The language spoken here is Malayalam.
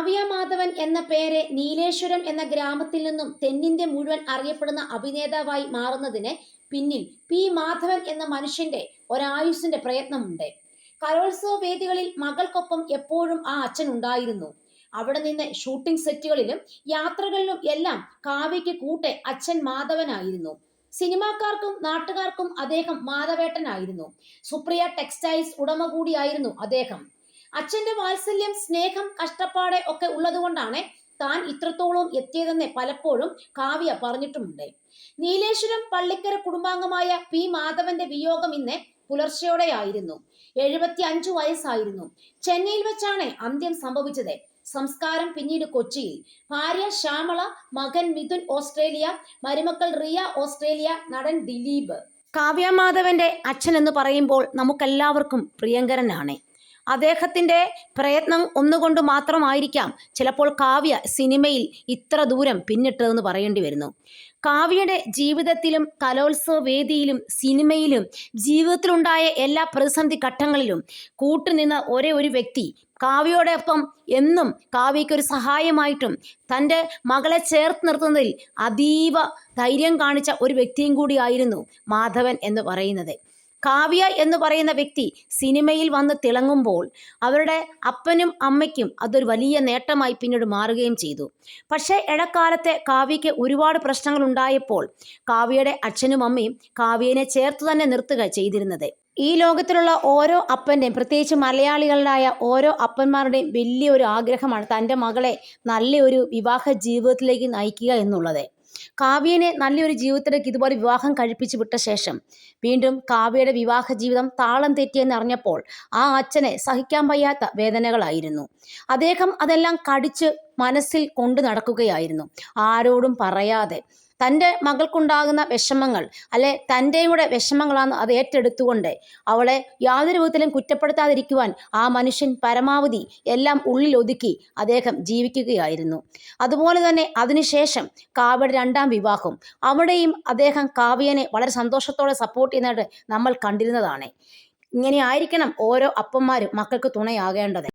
കാവ്യ മാധവൻ എന്ന പേര് നീലേശ്വരം എന്ന ഗ്രാമത്തിൽ നിന്നും തെന്നിന്ത്യ മുഴുവൻ അറിയപ്പെടുന്ന അഭിനേതാവായി മാറുന്നതിന് പിന്നിൽ പി മാധവൻ എന്ന മനുഷ്യന്റെ ഒരായുസിന്റെ പ്രയത്നമുണ്ട്. കലോത്സവ വേദികളിൽ മകൾക്കൊപ്പം എപ്പോഴും ആ അച്ഛൻ ഉണ്ടായിരുന്നു. അവിടെ നിന്ന് ഷൂട്ടിംഗ് സെറ്റുകളിലും യാത്രകളിലും എല്ലാം കാവ്യയ്ക്ക് കൂട്ടെ അച്ഛൻ മാധവനായിരുന്നു. സിനിമാക്കാർക്കും നാട്ടുകാർക്കും അദ്ദേഹം മാധവേട്ടനായിരുന്നു. സുപ്രിയ ടെക്സ്റ്റൈൽസ് ഉടമ കൂടിയായിരുന്നു അദ്ദേഹം. അച്ഛന്റെ വാത്സല്യം, സ്നേഹം, കഷ്ടപ്പാട് ഒക്കെ ഉള്ളതുകൊണ്ടാണ് താൻ ഇത്രത്തോളം എത്തിയതെന്ന് പലപ്പോഴും കാവ്യ പറഞ്ഞിട്ടുമുണ്ട്. നീലേശ്വരം പള്ളിക്കര കുടുംബാംഗമായ പി മാധവന്റെ വിയോഗം ഇന്ന് പുലർച്ചെയോടെയായിരുന്നു. 75 വയസ്സായിരുന്നു. ചെന്നൈയിൽ വെച്ചാണ് അന്ത്യം സംഭവിച്ചത്. സംസ്കാരം പിന്നീട് കൊച്ചിയിൽ. ഭാര്യ ശ്യാമള, മകൻ മിഥുൻ ഓസ്ട്രേലിയ, മരുമക്കൾ റിയ ഓസ്ട്രേലിയ, നടൻ ദിലീപ്. കാവ്യ മാധവന്റെ അച്ഛൻ എന്ന് പറയുമ്പോൾ നമുക്കെല്ലാവർക്കും പ്രിയങ്കരനാണ്. അദ്ദേഹത്തിൻ്റെ പ്രയത്നം ഒന്നുകൊണ്ട് മാത്രമായിരിക്കാം ചിലപ്പോൾ കാവ്യ സിനിമയിൽ ഇത്ര ദൂരം പിന്നിട്ടതെന്ന് പറയേണ്ടി വരുന്നു. കാവ്യയുടെ ജീവിതത്തിലും കലോത്സവ വേദിയിലും സിനിമയിലും ജീവിതത്തിലുണ്ടായ എല്ലാ പ്രതിസന്ധി ഘട്ടങ്ങളിലും കൂട്ടുനിന്ന ഒരേ ഒരു വ്യക്തി, കാവ്യയോടൊപ്പം എന്നും കാവ്യയ്ക്കൊരു സഹായമായിട്ടും തൻ്റെ മകളെ ചേർത്ത് നിർത്തുന്നതിൽ അതീവ ധൈര്യം കാണിച്ച ഒരു വ്യക്തിയും കൂടിയായിരുന്നു മാധവൻ എന്ന് പറയുന്നത്. കാവ്യ എന്ന് പറയുന്ന വ്യക്തി സിനിമയിൽ വന്ന് തിളങ്ങുമ്പോൾ അവരുടെ അപ്പനും അമ്മയ്ക്കും അതൊരു വലിയ നേട്ടമായി പിന്നീട് മാറുകയും ചെയ്തു. പക്ഷേ ഇടക്കാലത്തെ കാവ്യയ്ക്ക് ഒരുപാട് പ്രശ്നങ്ങൾ ഉണ്ടായപ്പോൾ കാവ്യയുടെ അച്ഛനും അമ്മയും കാവ്യനെ ചേർത്ത് തന്നെ നിർത്തുക ചെയ്തിരുന്നത്. ഈ ലോകത്തിലുള്ള ഓരോ അപ്പൻ്റെയും, പ്രത്യേകിച്ച് മലയാളികളായ ഓരോ അപ്പന്മാരുടെയും വലിയൊരു ആഗ്രഹമാണ് തൻ്റെ മകളെ നല്ലൊരു വിവാഹ ജീവിതത്തിലേക്ക് നയിക്കുക എന്നുള്ളത്. കാവ്യനെ നല്ലൊരു ജീവിതത്തിലേക്ക് ഇതുപോലെ വിവാഹം കഴിപ്പിച്ച് വിട്ട ശേഷം വീണ്ടും കാവ്യയുടെ വിവാഹ ജീവിതം താളം തെറ്റിയെന്ന് അറിഞ്ഞപ്പോൾ ആ അച്ഛനെ സഹിക്കാൻ വയ്യാത്ത വേദനകളായിരുന്നു. അദ്ദേഹം അതെല്ലാം കടിച്ച് മനസ്സിൽ കൊണ്ടു നടക്കുകയായിരുന്നു. ആരോടും പറയാതെ തൻ്റെ മകൾക്കുണ്ടാകുന്ന വിഷമങ്ങൾ, അല്ലെ തൻ്റെയും കൂടെ വിഷമങ്ങളാണ് അത് ഏറ്റെടുത്തുകൊണ്ട് അവളെ യാതൊരു വിധത്തിലും കുറ്റപ്പെടുത്താതിരിക്കുവാൻ ആ മനുഷ്യൻ പരമാവധി എല്ലാം ഉള്ളിലൊതുക്കി അദ്ദേഹം ജീവിക്കുകയായിരുന്നു. അതുപോലെ തന്നെ അതിനുശേഷം കാവ്യയുടെ 2ാം വിവാഹം, അവിടെയും അദ്ദേഹം കാവ്യനെ വളരെ സന്തോഷത്തോടെ സപ്പോർട്ട് ചെയ്യുന്നതായിട്ട് നമ്മൾ കണ്ടിരുന്നതാണ്. ഇങ്ങനെ ആയിരിക്കണം ഓരോ അപ്പന്മാരും മക്കൾക്ക് തുണയാകേണ്ടത്.